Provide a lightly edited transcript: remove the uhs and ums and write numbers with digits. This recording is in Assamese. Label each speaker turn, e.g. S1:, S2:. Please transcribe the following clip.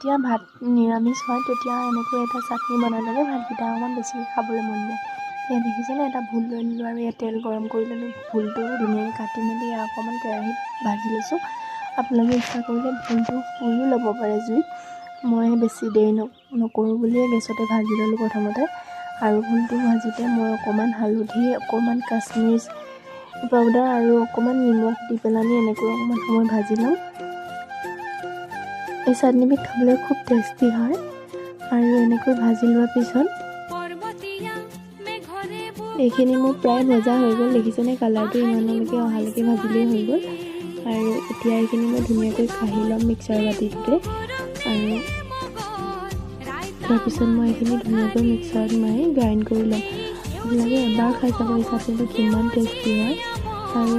S1: যেতিয়া ভাত নিৰামিষ হয় তেতিয়া এনেকৈ এটা চাটনি বনাই ল'লে ভাতকেইটা অকণমান বেছিকৈ খাবলৈ মন যায়। এয়া দেখিছেনে, এটা ভোল লৈ ল'লোঁ আৰু ইয়াত তেল গৰম কৰি ল'লোঁ। ভোলটো ধুনীয়াকৈ কাটি মেলি অকণমান কেৰাহীত ভাজি লৈছোঁ। আপোনালোকে ইচ্ছা কৰিলে ভোলটো পুৰিও ল'ব পাৰে জুইত। মই বেছি দেৰি নকৰোঁ বুলিয়ে গেছতে ভাজি ল'লোঁ প্ৰথমতে। আৰু ভোলটো ভাজোঁতে মই অকণমান হালধি, অকণমান কাশ্মীৰ পাউডাৰ আৰু অকণমান নিমখ দি পেলানি এনেকৈ অকণমান সময় ভাজি লওঁ। এই চাটনিবিধ খাবলৈ খুব টেষ্টি হয়। আৰু এনেকৈ ভাজি লোৱাৰ পিছত এইখিনি মোৰ প্ৰায় ভজা হৈ গ'ল। দেখিছেনে, কালাৰটো ইমানলৈকে অহালৈকে ভাজিলেই হৈ গ'ল। আৰু এতিয়া এইখিনি মই ধুনীয়াকৈ কাঢ়ি ল'ম মিক্সাৰ বাতিটোতে। আৰু তাৰপিছত মই এইখিনি ধুনীয়াকৈ মিক্সাৰত মাৰি গ্ৰাইণ্ড কৰি ল'ম। আপোনালোকে এবাৰ খাই চাব এই চাটনিটো কিমান টেষ্টি হয়। আৰু